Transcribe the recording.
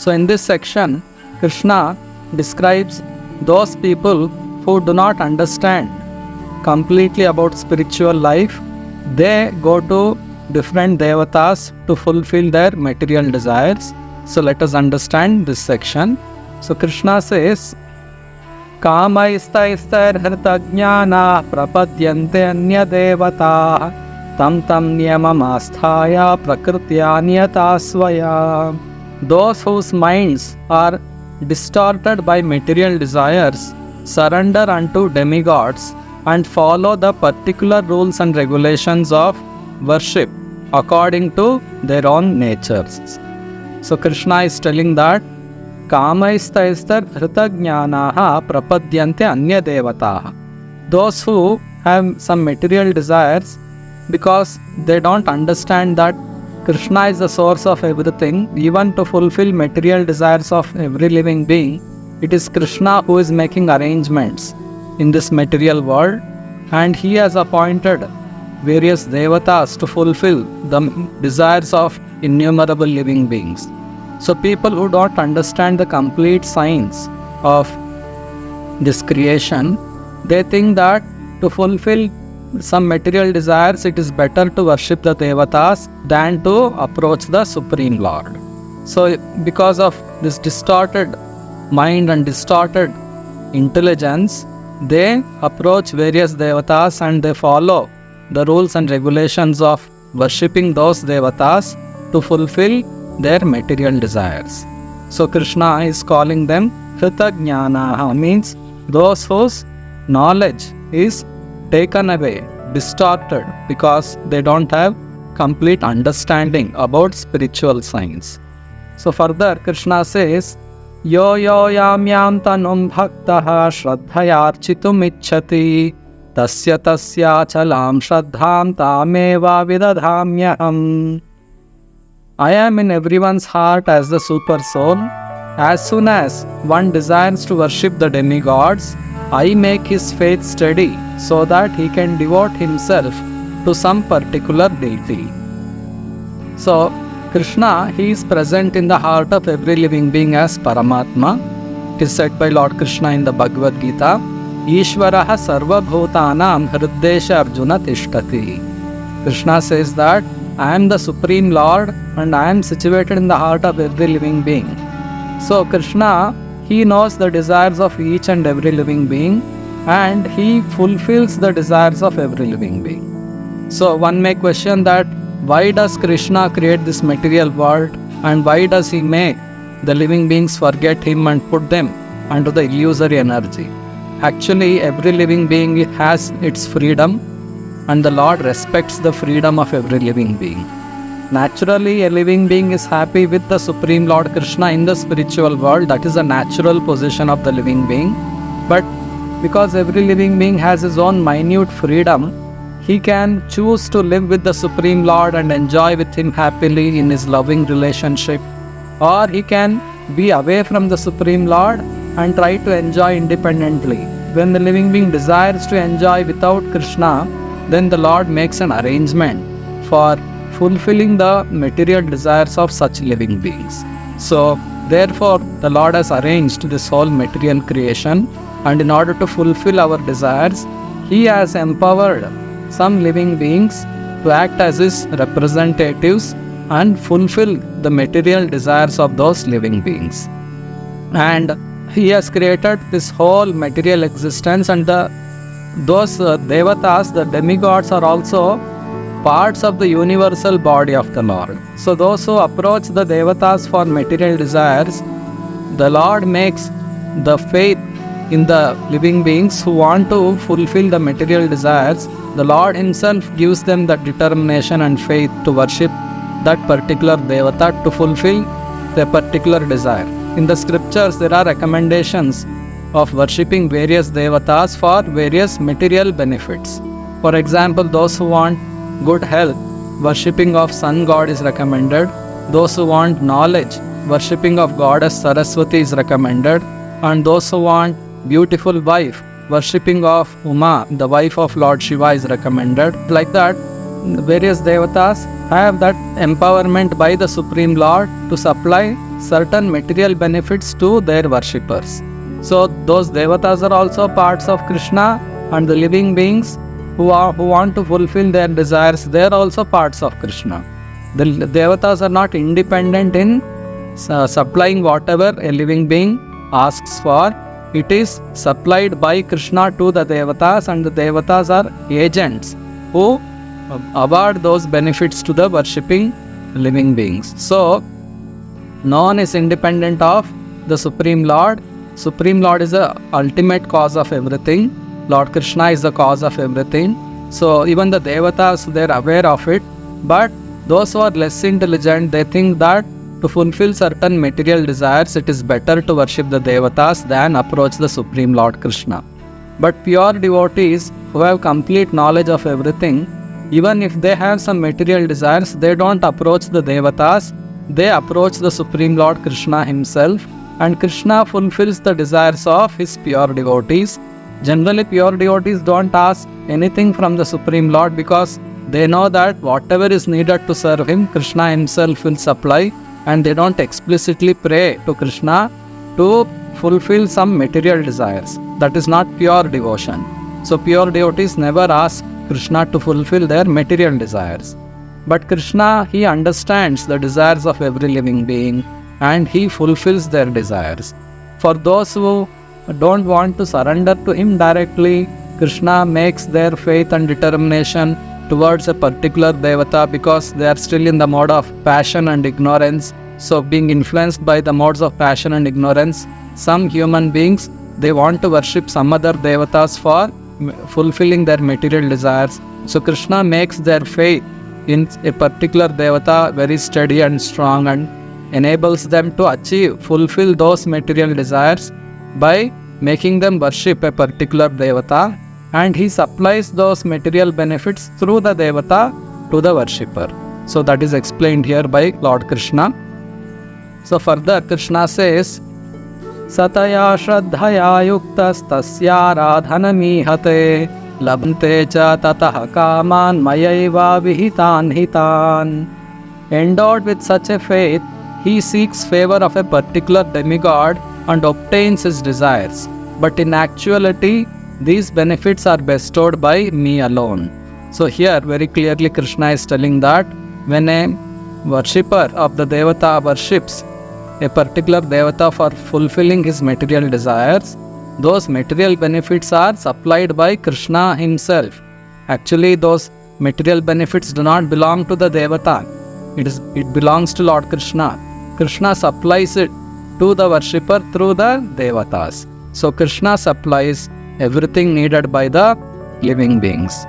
So in this section, Krishna describes those people who do not understand completely about spiritual life. They go to different devatas to fulfill their material desires. So let us understand this section. So Krishna says, Kamaistaistair hritajnana prapadyante anya devata tam niyamamasthaya prakritya niyatasvaya. Those whose minds are distorted by material desires surrender unto demigods and follow the particular rules and regulations of worship according to their own natures. So Krishna is telling that Kamaisthaistar hritajnanaha prapadyante anya devataha. Those who have some material desires, because they don't understand that Krishna is the source of everything, even to fulfill material desires of every living being, it is Krishna who is making arrangements in this material world, and he has appointed various devatas to fulfill the desires of innumerable living beings. So people who don't understand the complete science of this creation, they think that to fulfill some material desires, it is better to worship the devatas than to approach the Supreme Lord. So because of this distorted mind and distorted intelligence, they approach various devatas and they follow the rules and regulations of worshipping those devatas to fulfill their material desires. So Krishna is calling them hritajnanaha, means those whose knowledge is taken away, distorted, because they don't have complete understanding about spiritual science. So further Krishna says, Yo yam tanum bhaktaha shraddhayarchitum ichchati tasya chalam shraddham tameva vidadhamyaham. I am in everyone's heart as the super soul. As soon as one desires to worship the demigods, I make his faith steady so that he can devote himself to some particular deity. So, Krishna, he is present in the heart of every living being as Paramatma. It is said by Lord Krishna in the Bhagavad Gita, Ishvaraha sarva bhutanam hriddesha arjuna tishtati. Krishna says that I am the Supreme Lord and I am situated in the heart of every living being. So, Krishna, he knows the desires of each and every living being, and he fulfills the desires of every living being. So one may question that why does Krishna create this material world, and why does he make the living beings forget him and put them under the illusory energy? Actually, every living being has its freedom, and the Lord respects the freedom of every living being. Naturally, a living being is happy with the Supreme Lord Krishna in the spiritual world. That is a natural position of the living being. But because every living being has his own minute freedom, he can choose to live with the Supreme Lord and enjoy with him happily in his loving relationship. Or he can be away from the Supreme Lord and try to enjoy independently. When the living being desires to enjoy without Krishna, then the Lord makes an arrangement for fulfilling the material desires of such living beings. So, therefore, the Lord has arranged this whole material creation, and in order to fulfill our desires, He has empowered some living beings to act as His representatives and fulfill the material desires of those living beings. And He has created this whole material existence, and those Devatas, the demigods, are also parts of the universal body of the Lord. So those who approach the Devatas for material desires, the Lord makes the faith in the living beings who want to fulfill the material desires. The Lord Himself gives them the determination and faith to worship that particular Devata to fulfill their particular desire. In the scriptures, there are recommendations of worshipping various Devatas for various material benefits. For example, those who want good health, worshipping of sun god is recommended. Those who want knowledge, worshipping of goddess Saraswati is recommended. And those who want beautiful wife, worshipping of Uma, the wife of Lord Shiva, is recommended. Like that, various Devatas have that empowerment by the Supreme Lord to supply certain material benefits to their worshippers. So those Devatas are also parts of Krishna, and the living beings who want to fulfill their desires, they are also parts of Krishna. The Devatas are not independent in supplying whatever a living being asks for. It is supplied by Krishna to the Devatas, and the Devatas are agents who award those benefits to the worshipping living beings. So, no one is independent of the Supreme Lord. Supreme Lord is the ultimate cause of everything. Lord Krishna is the cause of everything. So, even the Devatas, they are aware of it. But those who are less intelligent, they think that to fulfill certain material desires, it is better to worship the Devatas than approach the Supreme Lord Krishna. But pure devotees who have complete knowledge of everything, even if they have some material desires, they don't approach the Devatas, they approach the Supreme Lord Krishna himself, and Krishna fulfills the desires of his pure devotees. Generally, pure devotees don't ask anything from the Supreme Lord because they know that whatever is needed to serve him, Krishna himself will supply, and they don't explicitly pray to Krishna to fulfill some material desires. That is not pure devotion. So pure devotees never ask Krishna to fulfill their material desires. But Krishna, he understands the desires of every living being, and he fulfills their desires. For those who don't want to surrender to him directly, Krishna makes their faith and determination towards a particular Devata because they are still in the mode of passion and ignorance. So being influenced by the modes of passion and ignorance, some human beings, they want to worship some other Devatas for fulfilling their material desires. So Krishna makes their faith in a particular Devata very steady and strong, and enables them to fulfill those material desires by making them worship a particular Devata, and he supplies those material benefits through the Devata to the worshipper. So that is explained here by Lord Krishna. So further Krishna says, Sataya Shraddhaya Yuktas Tasya Radhanamihate Labante cha Tataha Kaman Mayaiva Vihitan Hitan. Endowed with such a faith, he seeks favor of a particular demigod and obtains his desires. But in actuality, these benefits are bestowed by me alone. So here very clearly Krishna is telling that when a worshipper of the Devata worships a particular Devata for fulfilling his material desires, those material benefits are supplied by Krishna himself. Actually, those material benefits do not belong to the Devata. It belongs to Lord Krishna. Krishna supplies it to the worshipper through the Devatas. So Krishna supplies everything needed by the living beings.